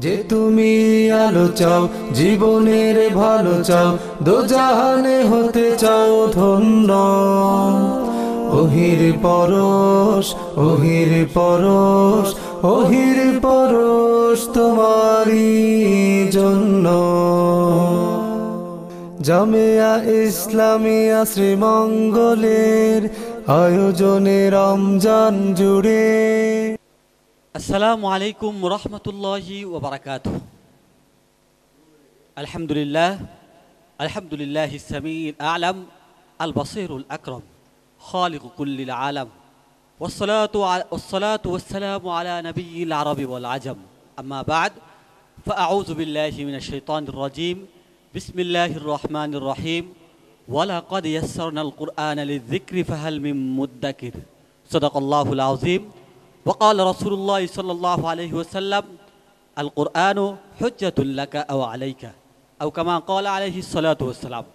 যে তুমি আলো চাও, জীবনের ভালো চাও, দোজাহানে হতে চাও ধন্য। ওহির পরশ, ওহির পরশ, ওহির পরশ তোমারই জন্য। জামিয়া ইসলামিয়া শ্রীমঙ্গলের আয়োজনে রমজান জুড়ে। আসসালামু আলাইকুম রহমতুল্লাহি ওয়া বারাকাতুহু। আলহামদুলিল্লাহ, আলহামদুলিল্লাহি সামিউল আ'লাম আল বাসীরুল আকরাম খালিকু কুল্লিল আলাম ওয়াসসালাতু ওয়াসসালামু আলা নাবিয়্যিল আরবি ওয়াল আজম। আম্মা বা'দ, ফাআউযু বিল্লাহি মিনাশ শাইতানির রাজীম। বিসমিল্লাহির রহমানির রহিম। ওয়ালাকাদ ইয়াসসারনাল কুরআনা লিয-যিকরি ফাহাল মিন মুদ্দাকির। সাদাকাল্লাহুল আযীম। وقال رسول الله صلى الله عليه وسلم القرآن حجة لك أو عليك أو كما قال عليه الصلاة والسلام।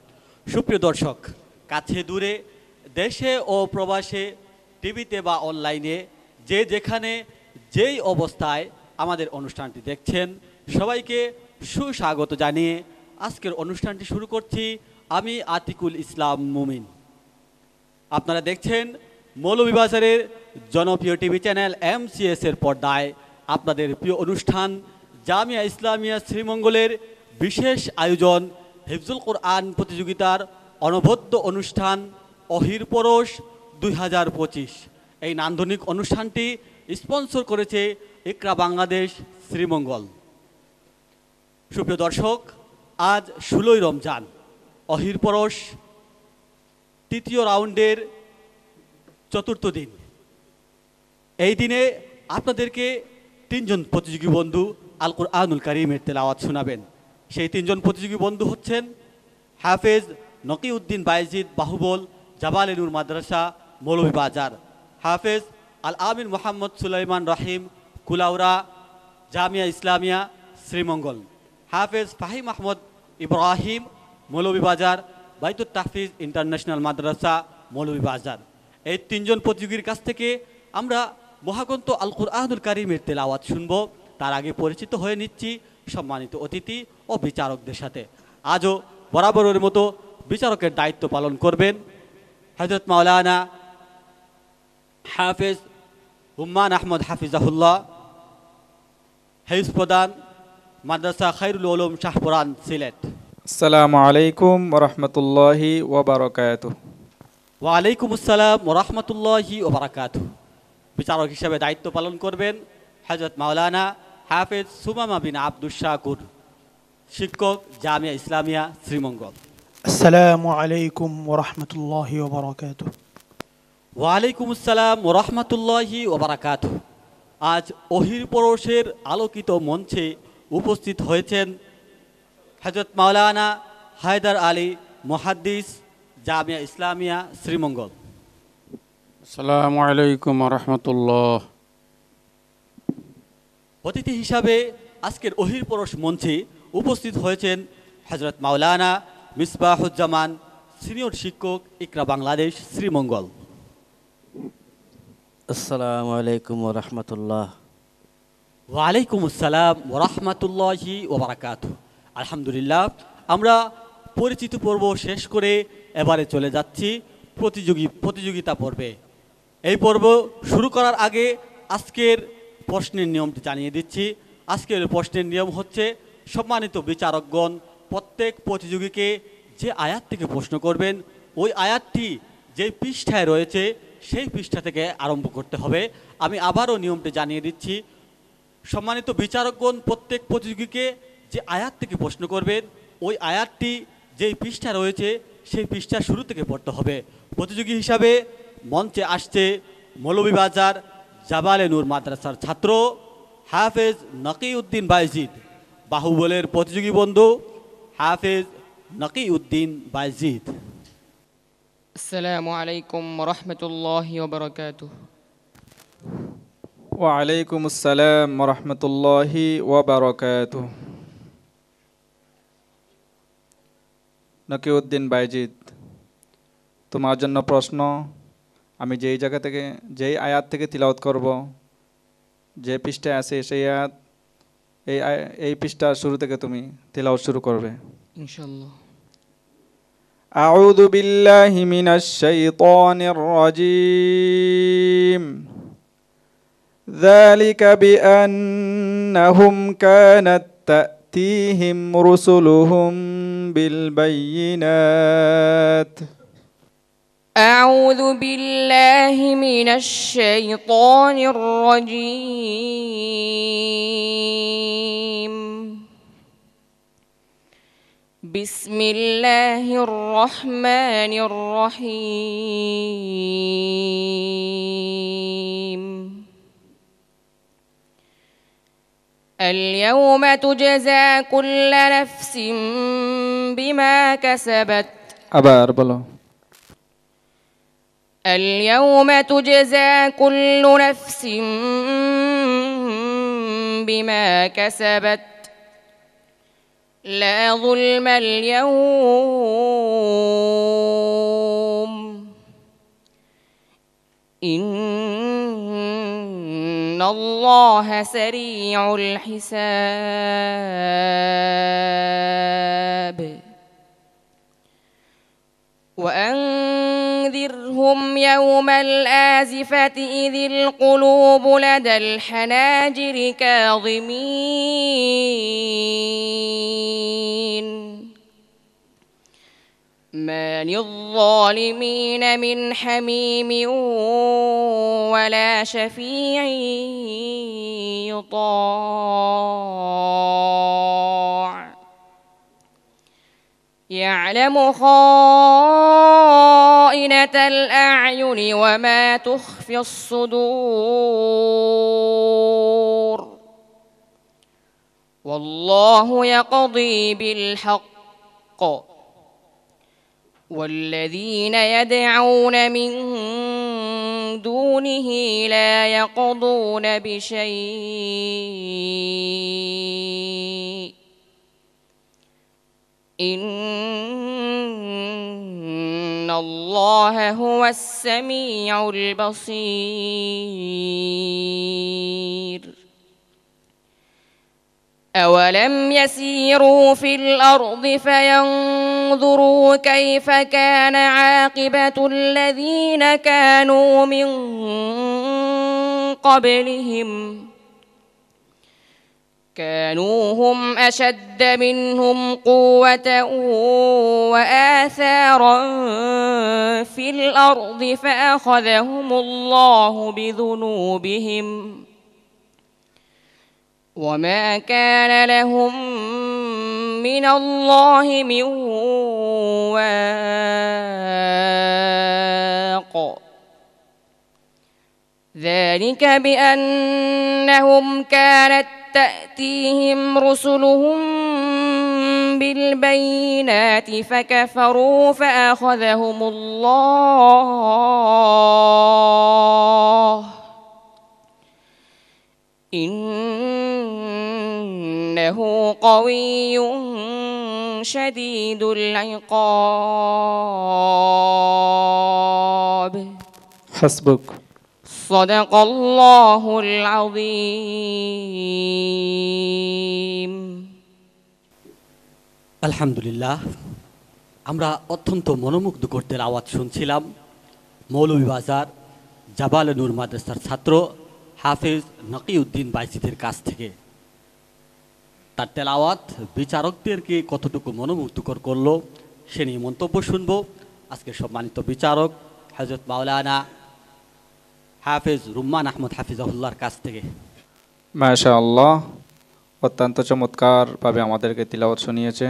সুপ্রিয় দর্শক, কাছে দূরে, দেশে ও প্রবাসে, টিভিতে বা অনলাইনে, যে যেখানে যেই অবস্থায় আমাদের অনুষ্ঠানটি দেখছেন, সবাইকে সুস্বাগত জানিয়ে আজকের অনুষ্ঠানটি শুরু করছি আমি আতিকুল ইসলাম মুমিন। আপনারা দেখছেন মৌলভীবাজারের জনপ্রিয় টিভি চ্যানেল MCS এর পর্দায় আপনাদের প্রিয় অনুষ্ঠান জামিয়া ইসলামিয়া শ্রীমঙ্গলের বিশেষ আয়োজন হিফজুল কোরআন প্রতিযোগিতার অনবদ্য অনুষ্ঠান অহির পরশ 2025। এই নান্দনিক অনুষ্ঠানটি স্পন্সর করেছে ইকরা বাংলাদেশ শ্রীমঙ্গল। সুপ্রিয় দর্শক, আজ 16ই রমজান, অহির পরশ তৃতীয় রাউন্ডের চতুর্থ দিন। এই দিনে আপনাদেরকে তিনজন প্রতিযোগী বন্ধু আল কুরআনুল কারীমের তেলাওয়াত শোনাবেন। সেই তিনজন প্রতিযোগী বন্ধু হচ্ছেন হাফেজ নকিউদ্দিন বায়েজিদ বাহুবল, জাবালে নূর মাদ্রাসা, মৌলভীবাজার; হাফেজ আল আমিন মোহাম্মদ সুলাইমান রহিম, কুলাউড়া, জামিয়া ইসলামিয়া শ্রীমঙ্গল; হাফেজ ফাহিম আহমদ ইব্রাহিম, মৌলভীবাজার, বাইতুত তাহফিজ ইন্টারন্যাশনাল মাদ্রাসা, মৌলভীবাজার। এই তিনজন প্রতিযোগীর কাছ থেকে আমরা মহাগ্রন্থ আল কুরআনুল কারীমের তেলাওয়াত শুনব। তার আগে পরিচিত হয়ে নিচ্ছি সম্মানিত অতিথি ও বিচারকদের সাথে। আজও বরাবরের মতো বিচারকের দায়িত্ব পালন করবেন হযরত মাওলানা হাফেজ হুম্মান আহমদ হাফিজাহুল্লাহ, হেফজ প্রধান, মাদ্রাসা খায়রুল উলুম শাহপুরান, সিলেট। আসসালামু আলাইকুম ওয়া রাহমাতুল্লাহি ওয়া বারাকাতুহু। ওয়ালাইকুম আসসালাম ওয়া রাহমাতুল্লাহি ওয়া বারাকাতুহু। বিচারক হিসেবে দায়িত্ব পালন করবেন হযরত মাওলানা হাফেজ সুমামা বিন আব্দুশ শাকুর, শিক্ষক, জামিয়া ইসলামিয়া শ্রীমঙ্গল। আসসালামু আলাইকুম ওয়া রাহমাতুল্লাহি ওয়া বারাকাতুহু। ওয়ালাইকুম আসসালাম ওয়া রাহমাতুল্লাহি ওয়া বারাকাতুহু। আজ অহির পরশের আলোকিত মঞ্চে উপস্থিত হয়েছেন হযরত মাওলানা হায়দার আলী মুহাদ্দিস, জামিয়া ইসলামিয়া শ্রীমঙ্গল। আসসালামু আলাইকুম ওয়া রাহমাতুল্লাহ। অতিথি হিসাবে আজকের অহির পরশ মঞ্চে উপস্থিত হয়েছেন হযরত মাওলানা মিসবাহুজ্জামান, সিনিয়র শিক্ষক, ইকরা বাংলাদেশ শ্রীমঙ্গল। আসসালামু আলাইকুম ওয়া রাহমাতুল্লাহ। ওয়ালাইকুম আসসালাম ওয়া রাহমাতুল্লাহি ওয়া বারাকাতুহু। আলহামদুলিল্লাহ, আমরা পরিচিত পর্ব শেষ করে এবারে চলে যাচ্ছি প্রতিযোগিতা পর্বে। এই পর্ব শুরু করার আগে আজকের প্রশ্নের নিয়মটি জানিয়ে দিচ্ছি। আজকের প্রশ্নের নিয়ম হচ্ছে, সম্মানিত বিচারকগণ প্রত্যেক প্রতিযোগীকে যে আয়াত থেকে প্রশ্ন করবেন, ওই আয়াতটি যে পৃষ্ঠায় রয়েছে সেই পৃষ্ঠা থেকে আরম্ভ করতে হবে। আমি আবারও নিয়মটি জানিয়ে দিচ্ছি। সম্মানিত বিচারকগণ প্রত্যেক প্রতিযোগীকে যে আয়াত থেকে প্রশ্ন করবেন, ওই আয়াতটি যেই পৃষ্ঠা রয়েছে সেই পৃষ্ঠা শুরু থেকে পড়তে হবে। প্রতিযোগী হিসাবে মঞ্চে আসছে মৌলভীবাজার জাবালে নূর মাদ্রাসার ছাত্র হাফেজ নকিউদ্দিন বায়েজিদ, বাহুবলের প্রতিযোগী বন্ধু হাফেজ নকিউদ্দিন বায়েজিদ। আসসালামু আলাইকুম ওয়া রাহমাতুল্লাহি ওয়া বারাকাতুহু। ওয়া আলাইকুম আসসালাম ওয়া রাহমাতুল্লাহি ওয়া বারাকাতুহু। নকিউদ্দিন বায়েজিদ, তোমার জন্য প্রশ্ন। আমি যেই জায়গা থেকে যেই আয়াত থেকে তিলাওয়াত করব, যে পৃষ্ঠায় আছে সেই আয়াত এই পৃষ্ঠার শুরু থেকে তুমি তিলাওয়াত শুরু করবে। ইনশাআল্লাহ। أعوذ بالله من الشيطان الرجيم ذلك بأنهم كانت تأتيهم رسلهم بالبينات. أعوذ بالله من الشيطان الرجيم. بسم الله الرحمن الرحيم. اليوم تجزى كل نفس بما كسبت. আবার বলো। اليوم تجزى كل نفس بما كسبت لا ظلم اليوم إن الله سريع الحساب. وأنذرهم يوم الآزفة إذ القلوب لدى الحناجر كاظمين ما للظالمين من حميم ولا شفيع يطاع يعلم خائنة الأعين وما تخفي الصدور والله يقضي بالحق والذين يدعون من دونه لا يقضون بشيء إن الله هو السميع البصير. أولم يسيروا في الأرض فينظروا كيف كان عاقبة الذين كانوا من قبلهم كانوا هم أشد منهم قوة وآثارا في الأرض فأخذهم الله بذنوبهم وما كان لهم من الله من واق. ذلك بأنهم كانت تأتيهم رسلهم بالبينات فكفروا فأخذهم الله إنه قوي شديد العقاب. حسبك. صدق الله العظيم. আলহামদুলিল্লাহ, আমরা অত্যন্ত মনোমুগ্ধকর তেলাওয়াত শুনছিলাম মৌলভীবাজার জাবাল নূর মাদ্রাসার ছাত্র হাফেজ নকিউদ্দিন বাইসিদের কাছ থেকে। তার তেলাওয়াত বিচারকদেরকে কতটুকু মনোমুগ্ধকর করলো সে নিয়ে মন্তব্য শুনব আজকের সম্মানিত বিচারক হযরত মাওলানা হাফেজ রুম্মান আহমদ হাফিজাহুল্লাহর কাছ থেকে। মাশাআল্লাহ, অত্যন্ত চমৎকারভাবে আমাদেরকে তিলাওয়াত শুনিয়েছে।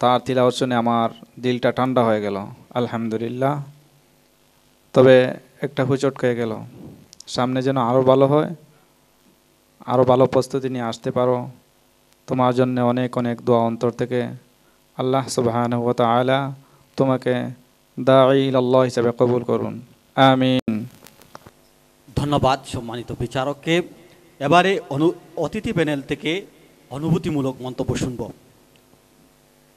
তার তিলাওয়াত শুনে আমার দিলটা ঠান্ডা হয়ে গেল, আলহামদুলিল্লাহ। তবে একটা হুচট খেয়ে গেল, সামনে যেন আরও ভালো হয়, আরও ভালো প্রস্তুতি নিয়ে আসতে পারো। তোমার জন্য অনেক অনেক দোয়া অন্তর থেকে। আল্লাহ সুবহানাহু ওয়া তাআলা তোমাকে দাঈ ইলাল্লাহ হিসেবে কবুল করুন, আমিন। ধন্যবাদ সম্মানিত বিচারককে। এবারে অতিথি প্যানেল থেকে অনুভূতিমূলক মন্তব্য শুনব।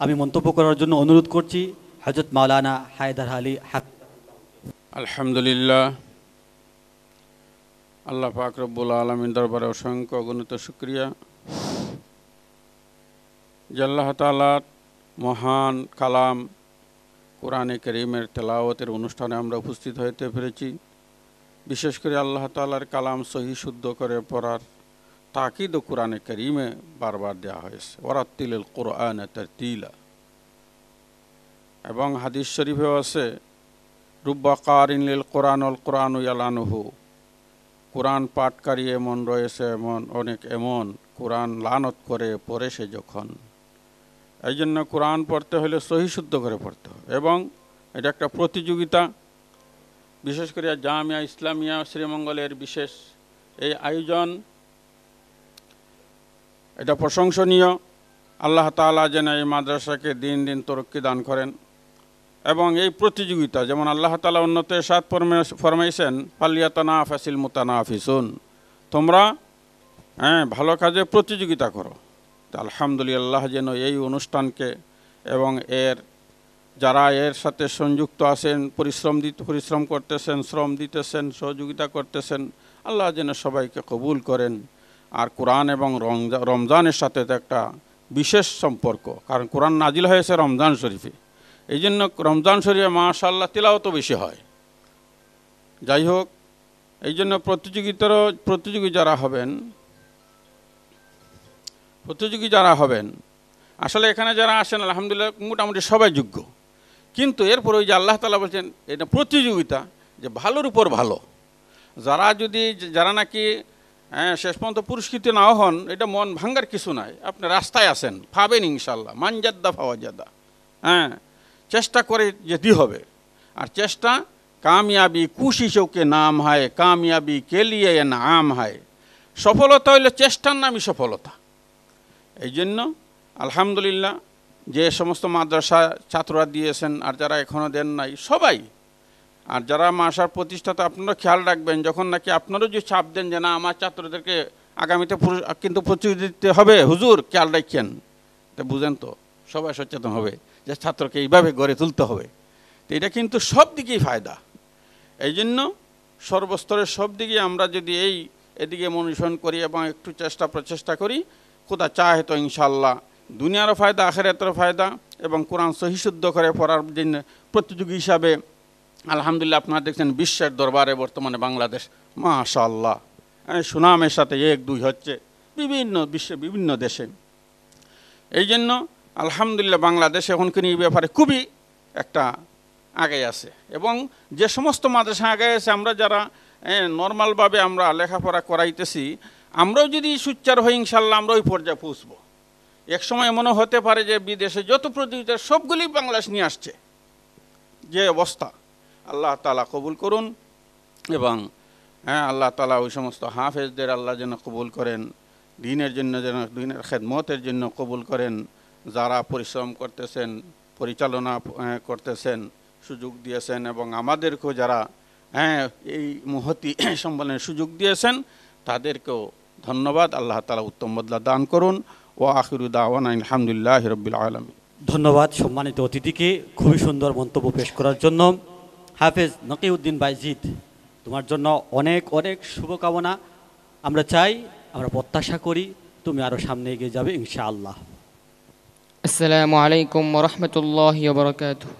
আমি মন্তব্য করার জন্য অনুরোধ করছি হযরত মাওলানা হায়দার আলী আলহামদুলিল্লাহ, আল্লাহ পাক রব্বুল আলামিন দরবারে অসংখ্য অগণিত শুকরিয়া। যে আল্লাহ তাআলার মহান কালাম কোরআনে কারীমের তেলাওয়াতের অনুষ্ঠানে আমরা উপস্থিত হতে পেরেছি। বিশেষ করে আল্লাহ তাআলার কালাম সহি শুদ্ধ করে পড়ার তাকিদ কোরআনে কারীমে বারবার দেওয়া হয়েছে, ওয়ারাত্তিলিল কুরআনা তারতিলা। এবং হাদিস শরীফেও আছে, রুব্বা কারিন লিল কোরআন ওয়াল কোরআনু ইয়ালানুহু, কোরআন পাঠকারী এমন রয়েছে, এমন কোরআন লানত করে পড়ে সে যখন। এই জন্য কোরআন পড়তে হলে সহি শুদ্ধ করে পড়তে হবে এবং এটা একটা প্রতিযোগিতা। বিশেষ করে জামিয়া ইসলামিয়া শ্রীমঙ্গলের বিশেষ এই আয়োজন, এটা প্রশংসনীয়। আল্লাহ তাআলা যেন এই মাদ্রাসাকে দিন দিন তরক্কি দান করেন। এবং এই প্রতিযোগিতা, যেমন আল্লাহ তাআলা উন্নত ইরশাদ ফরমাইছেন, ফালিয়াতানাফাসিল মুতানাফিসুন, তোমরা ভালো কাজে প্রতিযোগিতা করো। তো আলহামদুলিল্লাহ যেন এই অনুষ্ঠানকে এবং যারা এর সাথে সংযুক্ত আছেন, পরিশ্রম করতেছেন, শ্রম দিতেছেন, সহযোগিতা করতেছেন, আল্লাহ যেন সবাইকে কবুল করেন। আর কোরআন এবং রমজানের সাথে তো একটা বিশেষ সম্পর্ক, কারণ কোরআন নাজিল হয়েছে রমজান শরীফে, এই জন্য রমজান শরীফে মাশাআল্লাহ তিলাওয়াতও বেশি হয়। যাই হোক, এই জন্য প্রতিযোগী যারা হবেন আসলে এখানে যারা আসেন আলহামদুলিল্লাহ মোটামুটি সবাই যোগ্য। কিন্তু এরপর ওই যে আল্লাহ তাআলা বলছেন এটা প্রতিযোগিতা, যে ভালোর উপর ভালো। যারা নাকি শেষ পর্যন্ত পুরস্কৃত নাও হন, এটা মন ভাঙ্গার কিছু নাই। আপনি রাস্তায় আছেন, পাবেন ইনশাল্লাহ, মানজাদ্দা ফাওয়াজাদা। চেষ্টা করে যেতে হবে। আর চেষ্টা কামিয়াবি কোশিশোं के नाम है, कामयाबी के लिए नाम है। সফলতা হইলে চেষ্টার নামই সফলতা। এই জন্য আলহামদুলিল্লাহ যে সমস্ত মাদ্রাসা ছাত্ররা দিয়েছেন আর যারা এখনও দেন নাই সবাই, আর যারা মাসার প্রতিষ্ঠাতা, আপনারা খেয়াল রাখবেন যখন নাকি আপনারও যে চাপ দেন যে না আমার ছাত্রদেরকে আগামীতে কিন্তু প্রতিযোগিতা দিতে হবে, হুজুর খেয়াল রাখেন, তো বুঝেন তো সবাই সচেতন হবে যে ছাত্রকে এইভাবে গড়ে তুলতে হবে। তো এটা কিন্তু সব দিকেই ফায়দা। এই জন্য সর্বস্তরের সব দিকে আমরা যদি এদিকে মনোনিবেশ করি এবং একটু প্রচেষ্টা করি, খোদা চাহে তো ইনশাআল্লাহ দুনিয়ারও ফায়দা, আখিরাতেরও ফায়দা। এবং কোরআন সহি শুদ্ধ করে পড়ার জন্য প্রতিযোগী হিসাবে আলহামদুলিল্লাহ আপনারা দেখছেন বিশ্বের দরবারে বর্তমানে বাংলাদেশ মাশাআল্লাহ সুনামের সাথে 1-2 হচ্ছে বিশ্বের বিভিন্ন দেশে। এই জন্য আলহামদুলিল্লাহ বাংলাদেশ এখনকার এই ব্যাপারে খুবই একটা আগে আছে। এবং যে সমস্ত মাদ্রাসা আগে আছে, আমরা যারা নর্মালভাবে আমরা লেখাপড়া করাইতেছি, আমরাও যদি সুচ্চার হই ইনশাল্লাহ আমরা ওই পর্যায়ে পৌঁছব। এক সময় এমনও হতে পারে যে বিদেশে যত প্রতিযোগিতা সবগুলি বাংলাদেশ নিয়ে আসছে, যে অবস্থা। আল্লাহ তাআলা কবুল করুন এবং আল্লাহ তাআলা ওই সমস্ত হাফেজদের আল্লাহ যেন কবুল করেন, দিনের জন্য যেন দিনের খেদমতের জন্য কবুল করেন। যারা পরিশ্রম করতেছেন, পরিচালনা করতেছেন, সুযোগ দিয়েছেন, এবং আমাদেরকেও যারা এই মহতি সম্মেলনের সুযোগ দিয়েছেন তাদেরকেও ধন্যবাদ। আল্লাহ তাআলা উত্তম বদলা দান করুন। ওয়া আখিরু দাওয়ানা আলহামদুলিল্লাহি রাব্বিল আলামিন। ধন্যবাদ সম্মানিত অতিথিকে খুবই সুন্দর মন্তব্য পেশ করার জন্য। হাফেজ নকিউদ্দিন বাইজিদ, তোমার জন্য অনেক অনেক শুভকামনা। আমরা প্রত্যাশা করি তুমি আরও সামনে এগিয়ে যাবে ইনশাআল্লাহ। আসসালামু আলাইকুম ওয়া রাহমাতুল্লাহি ওয়া বারাকাতুহু।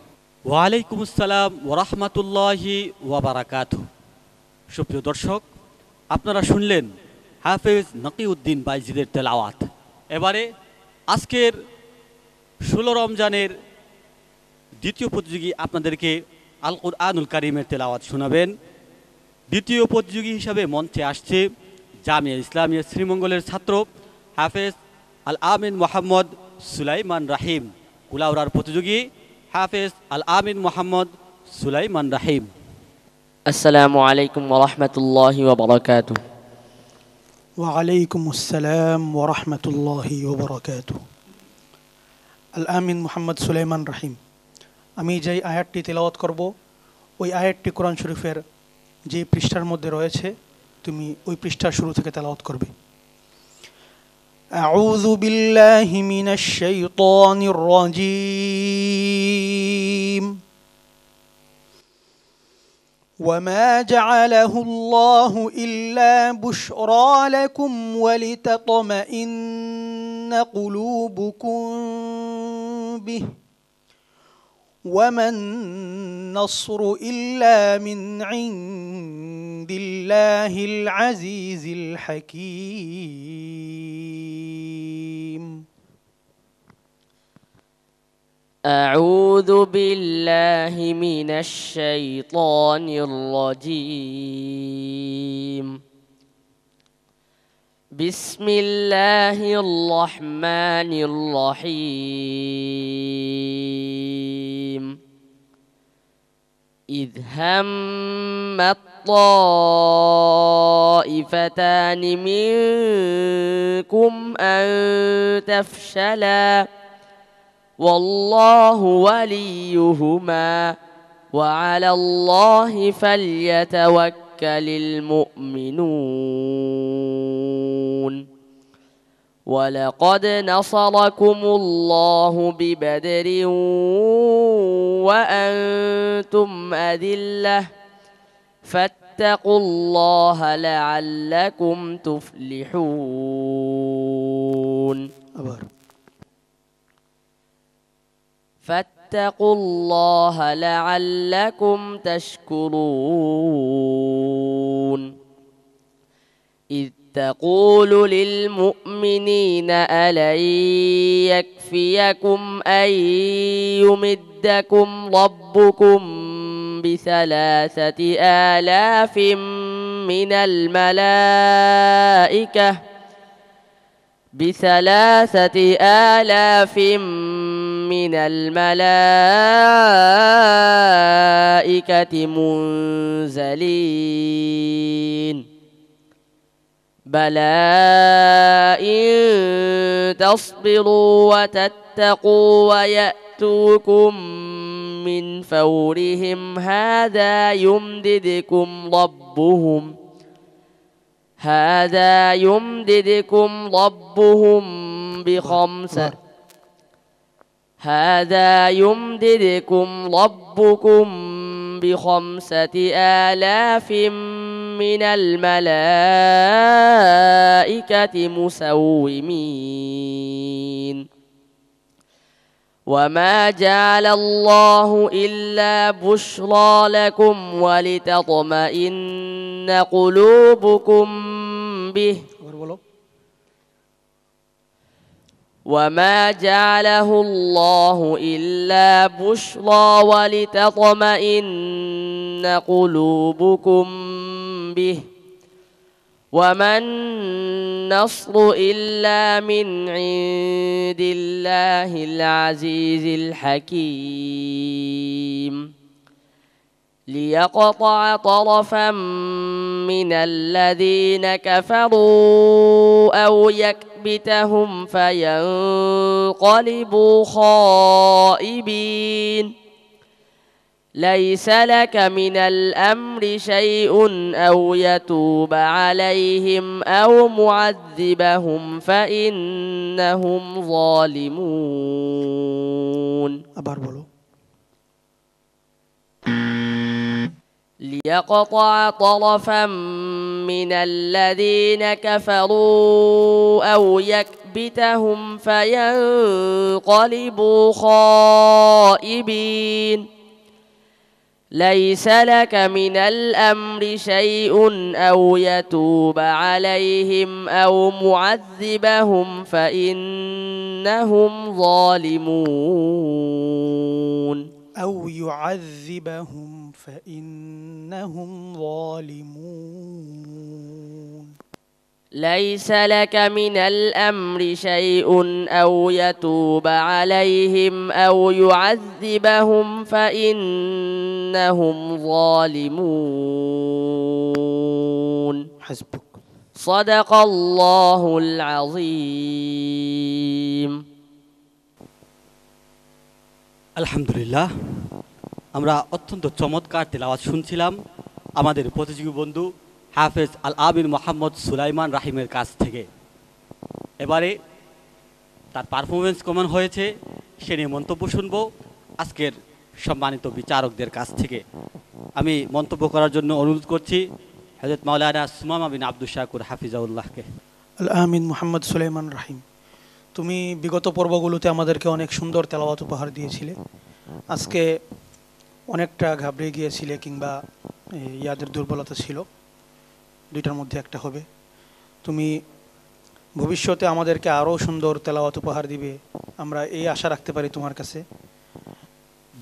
ওয়ালাইকুম আসসালাম ওয়া রাহমাতুল্লাহি ওয়া বারাকাতুহু। সুপ্রিয় দর্শক, আপনারা শুনলেন হাফেজ নকিউদ্দিন বাইজিদের তেলাওয়াত। এবারে আজকের 16 রমজানের দ্বিতীয় প্রতিযোগী আপনাদেরকে আল কুরআনুল কারীমের তেলাওয়াত শোনাবেন। দ্বিতীয় প্রতিযোগী হিসাবে মঞ্চে আসছে জামিয়া ইসলামিয়া শ্রীমঙ্গলের ছাত্র হাফেজ আল আমিন মোহাম্মদ সুলাইমান রাহিম। কুলাউড়ার প্রতিযোগী হাফেজ আল আমিন মোহাম্মদ সুলাইমান রাহিম। আসসালামু আলাইকুম ওয়া রাহমাতুল্লাহি ওয়া বারাকাতুহু। ওয়ালাইকুম আসসালাম ওয়া রাহমাতুল্লাহি ওয়া বারাকাতুহু। আল আমিন মোহাম্মদ সুলাইমান রাহিম। আমি যেই আয়াতটি তেলাওয়াত করব ওই আয়াতটি কোরআন শরীফের যে পৃষ্ঠার মধ্যে রয়েছে, তুমি ওই পৃষ্ঠার শুরু থেকে তেলাওয়াত করবে। আউযু বিল্লাহি মিনাশ শাইতানির রাজীম। وما جعله الله إلا بشرى لكم ولتطمئن قلوبكم به وما النصر إلا من عند الله العزيز الحكيم أعوذ بالله من الشيطان الرجيم بسم الله الرحمن الرحيم إذ هم الطائفتان منكم أن تفشلا والله وليهما وعلى الله فليتوكل المؤمنون ولقد نصركم الله ببدر وأنتم أذلة فاتقوا الله لعلكم تفلحون فاتقوا الله لعلكم تشكرون إذ تقول للمؤمنين ألن يكفيكم أن يمدكم ربكم ب3,000 من الملائكة منزلين بلى إن تصبروا وتتقوا ويأتوكم من فورهم هذا يمددكم ربهم ب5,000 من الملائكة مسومين وما جعل الله إلا بشرى لكم ولتطمئن قلوبكم به وما جعله الله إلا بشرى ولتطمئن قلوبكم به وما النصر إلا من عند الله العزيز الحكيم ليقطع طرفا من الذين كفروا أو يكبتهم فينقلبوا خائبين ليس لك من الأمر شيء أو يتوب عليهم أو معذبهم فإنهم ظالمون ليقطع طرفا من الذين كفروا أو يكبتهم فينقلبوا خائبين ليس لك من الأمر شيء أو يتوب عليهم أو معذبهم فإنهم ظالمون أو يعذبهم فإنهم ظالمون ليس لك من الأمر شيء أو يتوب عليهم أو يعذبهم فإنهم ظالمون حسبك صدق الله العظيم আলহামদুলিল্লাহ, আমরা অত্যন্ত চমৎকার তেলাওয়াত শুনছিলাম আমাদের প্রতিযোগী বন্ধু হাফেজ আল আমিন মোহাম্মদ সুলাইমান রাহিমের কাছ থেকে। এবারে তার পারফরমেন্স কেমন হয়েছে সে নিয়ে মন্তব্য শুনবো আজকের সম্মানিত বিচারকদের কাছ থেকে। আমি মন্তব্য করার জন্য অনুরোধ করছি হযরত মাওলানা সুমামা বিন আব্দুল শাকুর হাফিজাউল্লাহকে। আল আমিন মোহাম্মদ সুলাইমান রাহিম তুমি বিগত পর্বগুলোতে আমাদেরকে অনেক সুন্দর তেলাওয়াত উপহার দিয়েছিলে। আজকে অনেকটা ঘাবড়ে গিয়েছিলে কিংবা ইয়াদের দুর্বলতা ছিল, দুইটার মধ্যে একটা হবে। তুমি ভবিষ্যতে আমাদেরকে আরও সুন্দর তেলাওয়াত উপহার দিবে, আমরা এই আশা রাখতে পারি তোমার কাছে।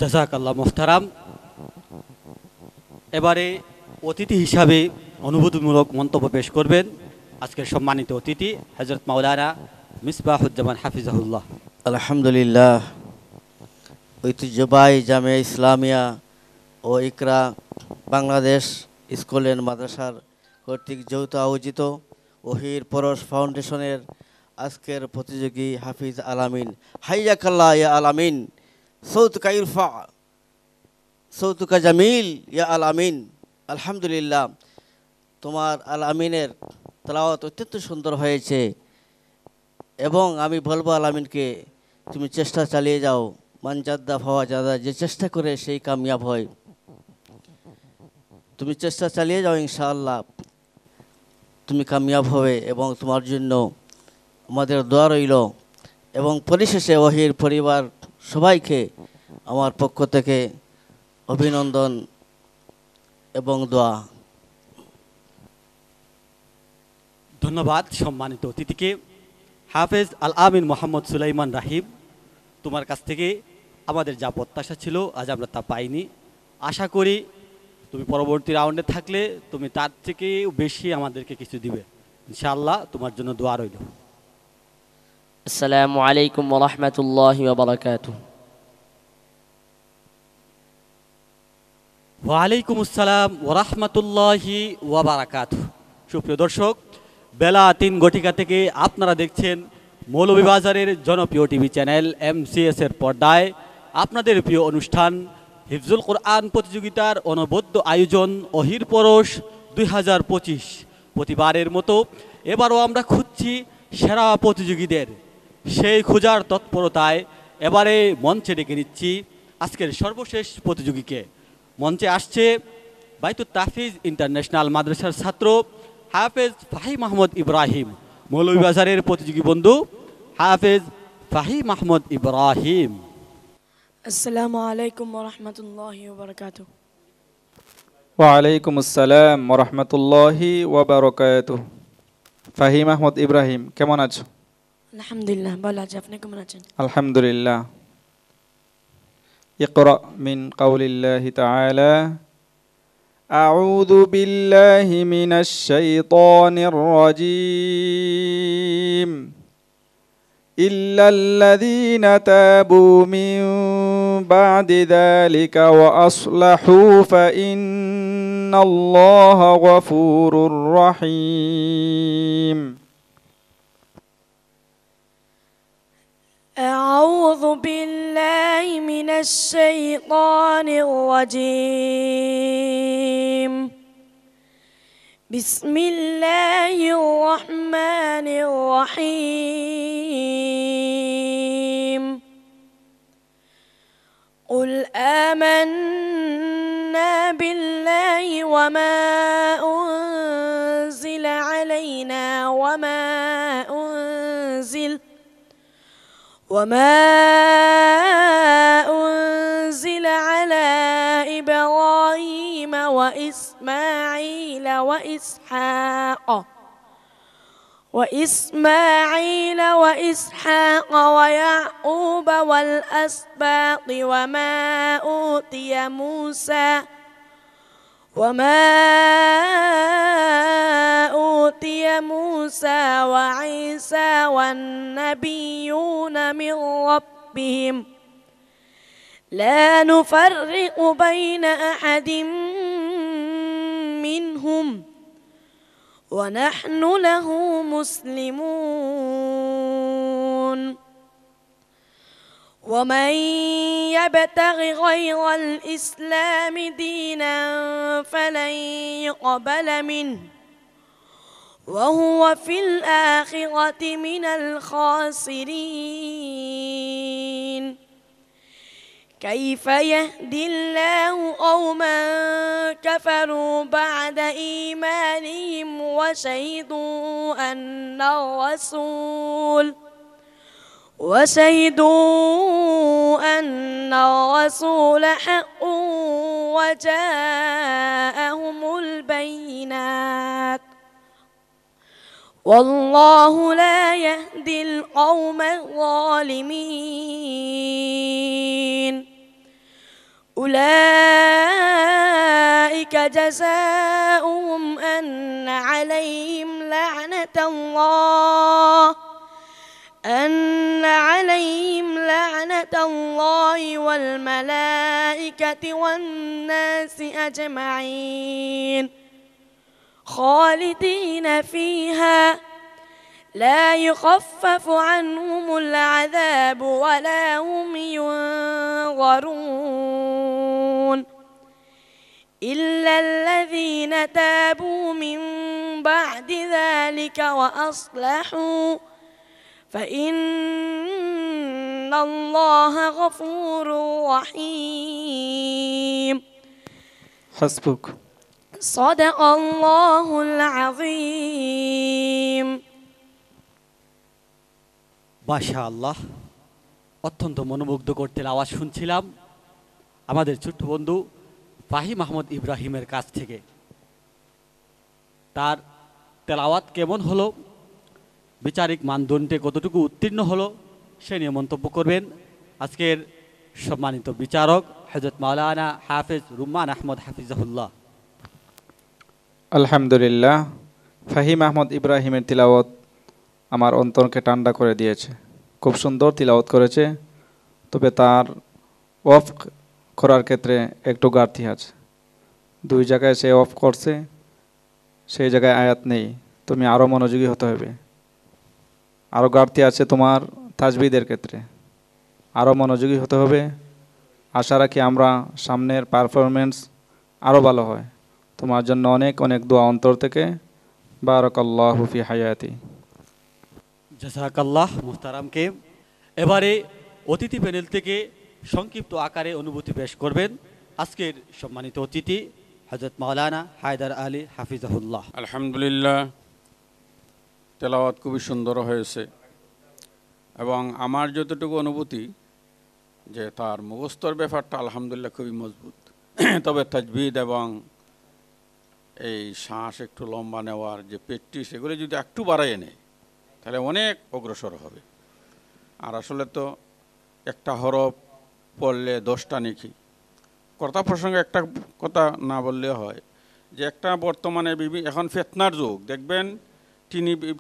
জাযাকাল্লাহ মুহতারাম। এবারে অতিথি হিসাবে অনুভূতিমূলক মন্তব্য পেশ করবেন আজকের সম্মানিত অতিথি হযরত মাওলানা মিসবাহুজ্জামান হাফিজাহুল্লাহ। আলহামদুলিল্লাহ, ঐতিহ্যবাহী জামিয়া ইসলামিয়া ও ইকরা বাংলাদেশ স্কুল অ্যান্ড মাদ্রাসার কর্তৃক যৌথ আয়োজিত ওহির পরশ ফাউন্ডেশনের আজকের প্রতিযোগী হাফিজ আলামিন, হাইয়াকাল্লাহ ইয়া আলামিন, সৌতুকা ইরফা, সৌতুকা জামিল ইয়া আলামিন। আলহামদুলিল্লাহ, তোমার আলামিনের তেলাওয়াত অত্যন্ত সুন্দর হয়েছে এবং আমি বলবো আলামিনকে তুমি চেষ্টা চালিয়ে যাও। মানজাদ্দা ফাওয়া জাদা, যে চেষ্টা করে সেই কামিয়াব হয়। তুমি চেষ্টা চালিয়ে যাও, ইনশাআল্লাহ তুমি কামিয়াব হবে এবং তোমার জন্য আমাদের দোয়া রইল। এবং পরিশেষে ওহির পরিবার সবাইকে আমার পক্ষ থেকে অভিনন্দন এবং দোয়া। ধন্যবাদ সম্মানিত অতিথিকে। হাফেজ আল আমিন মোহাম্মদ সুলাইমান রাহিম, তোমার কাছ থেকে আমাদের যা প্রত্যাশা ছিল আজ আমরা তা পাইনি। আশা করি তুমি পরবর্তী রাউন্ডে থাকলে তুমি তার থেকেও বেশি আমাদেরকে কিছু দিবে ইনশাআল্লাহ। তোমার জন্য দোয়া রইল। আসসালামু আলাইকুম ওয়া রাহমাতুল্লাহি ওয়া বারাকাতুহু। ওয়ালাইকুম আসসালাম ওয়া রাহমাতুল্লাহি ওয়া বারাকাতুহু। সুপ্রিয় দর্শক, বেলা ৩ ঘটিকা থেকে আপনারা দেখছেন মৌলভীবাজারের জনপ্রিয় টিভি চ্যানেল MCS এর পর্দায় আপনাদের প্রিয় অনুষ্ঠান হিফজুল কোরআন প্রতিযোগিতার অনবদ্য আয়োজন ওহির পরশ 2025। প্রতিবারের মতো এবারও আমরা খুঁজছি সেরা প্রতিযোগীদের। সেই খোঁজার তৎপরতায় এবারে মঞ্চে ডেকে নিচ্ছি আজকের সর্বশেষ প্রতিযোগীকে। মঞ্চে আসছে বাইতুত তাহফিজ ইন্টারন্যাশনাল মাদ্রাসার ছাত্র হাফেজ ফাহিম মাহমুদ ইব্রাহিম। মৌলভীবাজারের প্রতিযোগী বন্ধু হাফেজ ফাহিম মাহমুদ ইব্রাহিম। আসসালামু আলাইকুম ওয়া রাহমাতুল্লাহি ওয়া বারাকাতুহু। ওয়ালাইকুম আসসালাম ওয়া রাহমাতুল্লাহি ওয়া বারাকাতুহু। ফাহিম আহমদ ইব্রাহিম, কেমন আছো? আলহামদুলিল্লাহ, ভালো আছি। আপনি কেমন আছেন? আলহামদুলিল্লাহ। ইকরা মিন কাউলিল্লাহি তাআলা আউযু বিল্লাহি মিনাশ শাইতানির রাজীম ইল্লাল্লাযীনা তাবু মিন বা'দি যালিকা ওয়া আসলাহু ফাইন্নাল্লাহা গফুরুর রহিম। أعوذ بالله من الشيطان الرجيم. بسم الله الرحمن الرحيم. قل آمنا بالله وما أنزل علينا وما أنزل على إبراهيم وإسماعيل وإسحاق ويعقوب والأسباط وما أوتي موسى وعيسى والنبيون من ربهم لا نفرق بين أحد منهم ونحن له مسلمون. ومن يبتغ غير الإسلام دينا فلن يقبل منه وهو في الآخرة من الخاسرين. كيف يهدي الله قوما كفروا بعد إيمانهم وشهدوا أن وشهدوا أن الرسول حق وجاءهم البينات والله لا يهدي القوم الظالمين أولئك جزاؤهم أن عليهم لعنة الله والملائكة والناس أجمعين خالدين فيها لا يخفف عنهم العذاب ولا هم ينظرون إلا الذين تابوا من بعد ذلك وأصلحوا فإن الله غفور رحيم حسبك صدق الله العظيم মাশাআল্লাহ, অত্যন্ত মনোমুগ্ধকর তেলাওয়াত শুনছিলাম আমাদের ছোট্ট বন্ধু ফাহিম আহমদ ইব্রাহিমের কাছ থেকে। তার তেলাওয়াত কেমন হলো, বিচারিক মানদণ্ডে কতটুকু উত্তীর্ণ হলো, সে নিয়ে মন্তব্য করবেন আজকের সম্মানিত বিচারক হযরত মাওলানা হাফেজ রুম্মান আহমদ হাফিজাহুল্লাহ। আলহামদুলিল্লাহ, ফাহিম আহমদ ইব্রাহিমের তিলাওয়াত আমার অন্তরকে ঠান্ডা করে দিয়েছে। খুব সুন্দর তিলাওয়াত করেছে, তবে তার অফ করার ক্ষেত্রে একটু ঘাটতি আছে। দুই জায়গায় সে অফ করছে, সেই জায়গায় আয়াত নেই। তুমি আরও মনোযোগী হতে হবে। আরও ঘাটতি আছে তোমার তাজবিদের ক্ষেত্রে, আরও মনোযোগী হতে হবে। আশা রাখি আমরা সামনের পারফরমেন্স আরও ভালো হয়। তোমার জন্য অনেক অনেক দোয়া অন্তর থেকে। বারাকাল্লাহু ফি হায়াতি। জাযাকাল্লাহ মুহতারামকে। এবারে অতিথি প্যানেল থেকে সংক্ষিপ্ত আকারে অনুভূতি পেশ করবেন আজকের সম্মানিত অতিথি হযরত মাওলানা হায়দার আলী হাফিজাহুল্লাহ। আলহামদুলিল্লাহ, তেলাওয়াত খুবই সুন্দর হয়েছে এবং আমার যতটুকু অনুভূতি যে তার মুখস্থর ব্যাপারটা আলহামদুলিল্লাহ খুবই মজবুত। তবে তাজবিদ এবং এই শ্বাস একটু লম্বা নেওয়ার যে প্র্যাকটিস, এগুলো যদি একটু বাড়াইয়ে নেয় তাহলে অনেক অগ্রসর হবে। আর আসলে তো একটা হরফ পড়লে 10টা নেকি। কথা প্রসঙ্গে একটা কথা না বললে হয় যে একটা বর্তমানে এখন ফিতনার যুগ, দেখবেন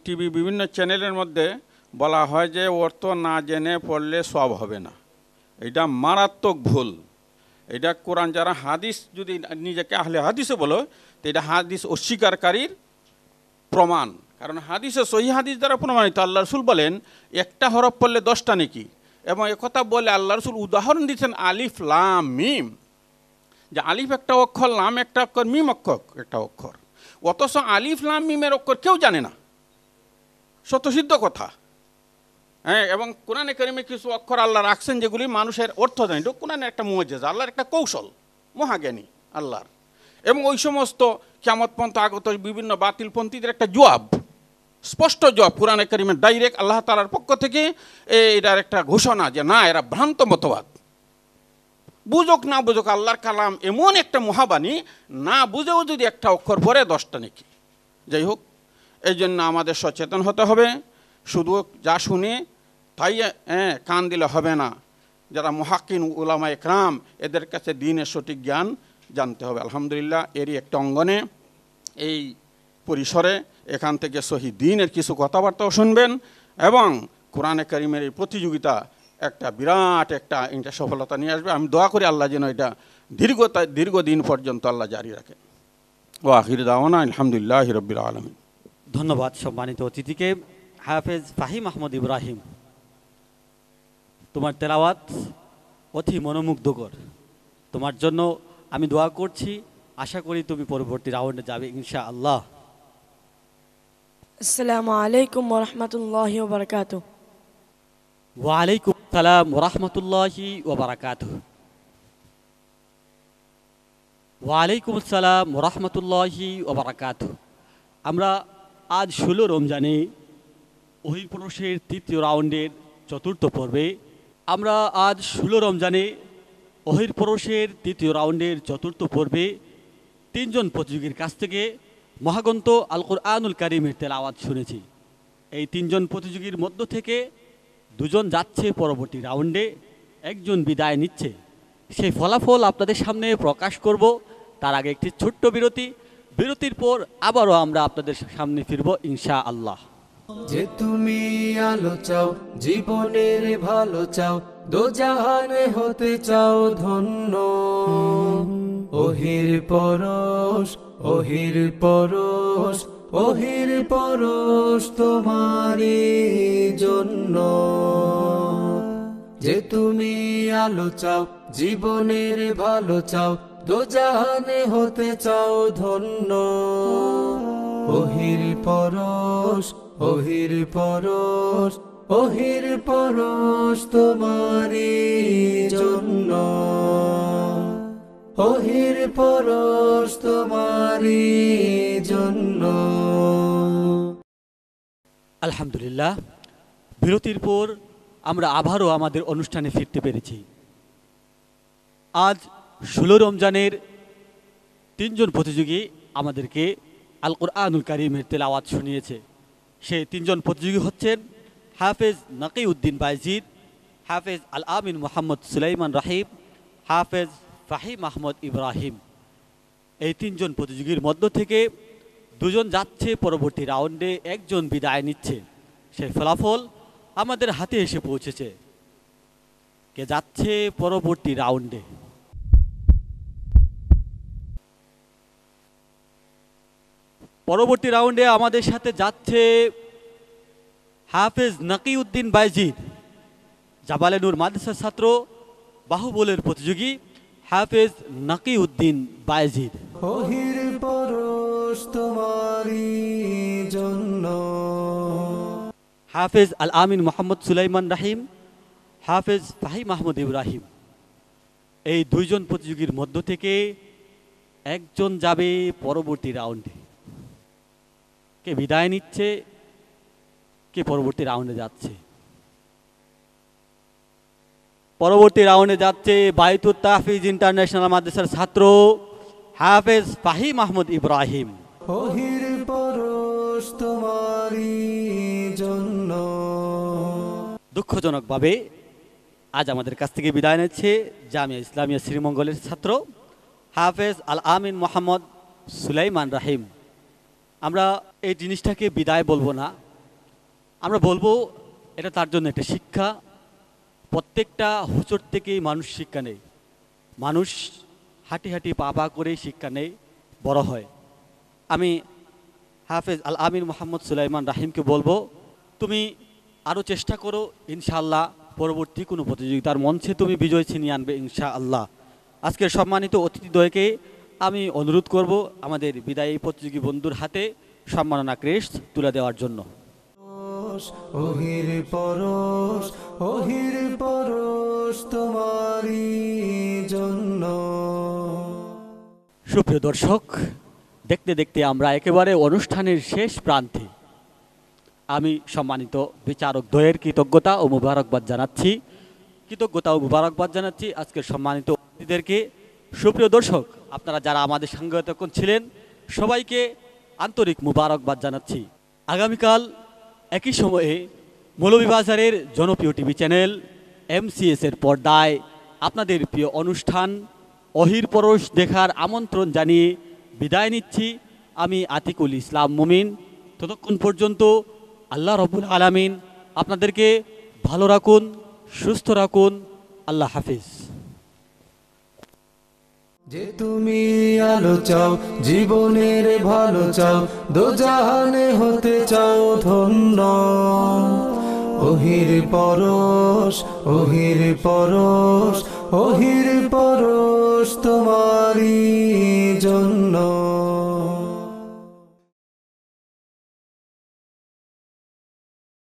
টিভি বিভিন্ন চ্যানেলের মধ্যে বলা হয় যে অর্থ না জেনে পড়লে সওয়াব হবে না। এটা মারাত্মক ভুল। এটা কোরআন, যারা হাদিস যদি নিজেকে আহলে হাদিসে বলো তো এটা হাদিস অস্বীকারীর প্রমাণ। কারণ হাদিসে সহিহ হাদিস দ্বারা প্রমাণিত আল্লাহ রসুল বলেন একটা হরফ পড়লে 10টা নেকি। এবং একথা বলে আল্লাহ রসুল উদাহরণ দিচ্ছেন আলিফ লাম মিম, যে আলিফ একটা অক্ষর, লাম একটা অক্ষর, মিম একটা অক্ষর। অথচ আলিফ লাম মিমের অক্ষর কেউ জানে না, স্বতঃসিদ্ধ কথা। হ্যাঁ, এবং কোরআনে কারিমে কিছু অক্ষর আল্লাহ রাখছেন যেগুলি মানুষের অর্থ জানে। এটা কোরআনের একটা মুআজিজা, আল্লাহর একটা কৌশল, মহাজ্ঞানী আল্লাহর। এবং ওই সমস্ত কিয়ামত পর্যন্ত আগত বিভিন্ন বাতিলপন্থীদের একটা জবাব, স্পষ্ট জবাব কোরআনে কারিমের ডাইরেক্ট আল্লাহ তাআলার পক্ষ থেকে এটার একটা ঘোষণা যে না, এরা ভ্রান্ত মতবাদ। বুঝুক না বুঝুক, আল্লাহর কালাম এমন একটা মহাবাণী, না বুঝেও যদি একটা অক্ষর পরে 10টা নেকি। যাই হোক, এই জন্য আমাদের সচেতন হতে হবে। শুধু যা শুনে তাই কান দিলে হবে না। যারা মুহাক্কিন উলামা ইকরাম, এদের কাছে দ্বীনের সঠিক জ্ঞান জানতে হবে। আলহামদুলিল্লাহ, এরই একটা অঙ্গনে এই পরিসরে এখান থেকে সহি দ্বীনের কিছু কথাবার্তাও শুনবেন এবং কোরআনে কারিমের এই প্রতিযোগিতা একটা বিরাট একটা সফলতা নিয়ে আসবে। আমি দোয়া করি আল্লাহ যেন এটা দীর্ঘদিন পর্যন্ত আল্লাহ জারি রাখে। ওয়া আখির দাওয়ানা আলহামদুলিল্লাহি রাব্বিল আলামিন। ধন্যবাদ সম্মানিত অতিথিকে। হাফেজ ফাহিম আহমদ ইব্রাহিম, তোমার তেলাওয়াত অতি মনোমুগ্ধকর। তোমার জন্য আমি দোয়া করছি, আশা করি তুমি পরবর্তী রাউন্ডে যাবে ইনশাআল্লাহ। আসসালামু আলাইকুম ওয়া রাহমাতুল্লাহি ওয়া বারাকাতুহু। ওয়া আলাইকুম আসসালাম ওয়া রাহমাতুল্লাহি ওয়া বারাকাতুহু। ওয়া আলাইকুম আসসালাম ওয়া রাহমাতুল্লাহি ওয়া বারাকাতুহু। আমরা আজ 16 রমজানে ওহির প্রবেশের তৃতীয় রাউন্ডের চতুর্থ পর্বে আমরা আজ 16 রমজানে ওহির পরশের তৃতীয় রাউন্ডের চতুর্থ পর্বে 3 জন প্রতিযোগীর কাছ থেকে মহাগ্রন্থ আল কুরআনুল কারীমের তেলাওয়াত শুনেছি। এই 3 জন প্রতিযোগীর মধ্য থেকে 2 জন যাচ্ছে পরবর্তী রাউন্ডে, 1 জন বিদায় নিচ্ছে। সেই ফলাফল আপনাদের সামনে প্রকাশ করব। তার আগে একটি ছোট্ট বিরতির পর আবারও আমরা আপনাদের সামনে ফিরব ইনশাআল্লাহ। যে তুমি আলো চাও, জীবনের ভালো চাও, দোজাহানে হতে চাও ধন্য। ওহির পরশ, ওহির পরশ, ওহির পরশ তোমারই জন্য। যে তুমি আলো চাও, জীবনের ভালো চাও, দোজাহানে হতে চাও ধন্য। ওহির পরশ, ওহির পরশ, ওহির পরশ তোমারই জন্য। ওহির পরশ তোমারই জন্য। আলহামদুলিল্লাহ, বিরতির পর আমরা আবারও আমাদের অনুষ্ঠানে ফিরতে পেরেছি। আজ 16 রমজানের 3 জন প্রতিযোগী আমাদেরকে আল কুরআনুল কারীমের তেলাওয়াত শুনিয়েছে। সেই 3 জন প্রতিযোগী হচ্ছেন হাফেজ নাকিউদ্দিন বাইজিদ, হাফেজ আল আমিন মোহাম্মদ সুলাইমান রাহিম, হাফেজ ফাহিম আহমদ ইব্রাহিম। এই 3 জন প্রতিযোগীর মধ্য থেকে 2 জন যাচ্ছে পরবর্তী রাউন্ডে, 1 জন বিদায় নিচ্ছে। সেই ফলাফল আমাদের হাতে এসে পৌঁছেছে। কে যাচ্ছে পরবর্তী রাউন্ডে? পরবর্তী রাউন্ডে আমাদের সাথে যাচ্ছে হাফেজ নাকিউদ্দিন বাইজিদ, জাবালে নূর মাদ্রাসার ছাত্র, বাহুবলের প্রতিযোগী হাফেজ নাকিউদ্দিন বাইজিদ। ওহির পরশ তোমারই জন্য। হাফেজ আল আমিন মোহাম্মদ সুলাইমান রাহিম, হাফেজ ফাহিম আহমদ ইব্রাহিম। এই 2 জন প্রতিযোগীর মধ্য থেকে 1 জন যাবে পরবর্তী রাউন্ডে। কে বিদায় নিচ্ছে, কে পরবর্তী রাউন্ডে যাচ্ছে? পরবর্তী রাউন্ডে যাচ্ছে বাইতুত তাহফিজ ইন্টারন্যাশনাল মাদ্রাসার ছাত্র হাফেজ ফাহিম আহমদ ইব্রাহিম। ওহির পরশ তোমারই জন্য। দুঃখজনকভাবে আজ আমাদের কাছ থেকে বিদায় নিচ্ছে জামিয়া ইসলামিয়া শ্রীমঙ্গলের ছাত্র হাফেজ আল আমিন মোহাম্মদ সুলাইমান রাহিম। আমরা এই জিনিসটাকে বিদায় বলবো না, আমরা বলবো এটা তার জন্য একটা শিক্ষা। প্রত্যেকটা হোঁচট থেকেই মানুষ শিক্ষা নেয়। মানুষ হাঁটি হাঁটি পা পা করেই শিক্ষা নেয়, বড় হয়। আমি হাফেজ আল আমিন মোহাম্মদ সুলাইমান রাহিমকে বলবো, তুমি আরও চেষ্টা করো, ইনশাআল্লাহ পরবর্তী কোনো প্রতিযোগিতার মঞ্চে তুমি বিজয় ছিনিয়ে আনবে ইনশাআল্লাহ। আজকের সম্মানিত অতিথিদ্বয়কে আমি অনুরোধ করব আমাদের বিদায়ী প্রতিযোগী বন্ধুর হাতে সম্মাননা ক্রেস্ট তুলে দেওয়ার জন্য। ওহির পরশ, ওহির পরশ তোমারই জন্য। সুপ্রিয় দর্শক, দেখতে দেখতে আমরা একেবারে অনুষ্ঠানের শেষ প্রান্তে। আমি সম্মানিত বিচারক দ্বয়ের কৃতজ্ঞতা ও মুবারকবাদ জানাচ্ছি আজকের সম্মানিত অতিথিদেরকে। সুপ্রিয় দর্শক, আপনারা যারা আমাদের সঙ্গে এতক্ষণ ছিলেন সবাইকে আন্তরিক মুবারকবাদ জানাচ্ছি। আগামীকাল একই সময়ে মৌলভীবাজারের জনপ্রিয় টিভি চ্যানেল MCS এর পর্দায় আপনাদের প্রিয় অনুষ্ঠান ওহির পরশ দেখার আমন্ত্রণ জানিয়ে বিদায় নিচ্ছি আমি আতিকুল ইসলাম মুমিন। ততক্ষণ পর্যন্ত আল্লাহ রব্বুল আলামিন আপনাদেরকে ভালো রাখুন, সুস্থ রাখুন। আল্লাহ হাফিজ। যে তুমি আলো চাও, জীবনের ভালো চাও, দোজাহানে হতে চাও ধন্য। ওহির পরশ, ওহির পরশ, ওহির পরশ তোমারই জন্য।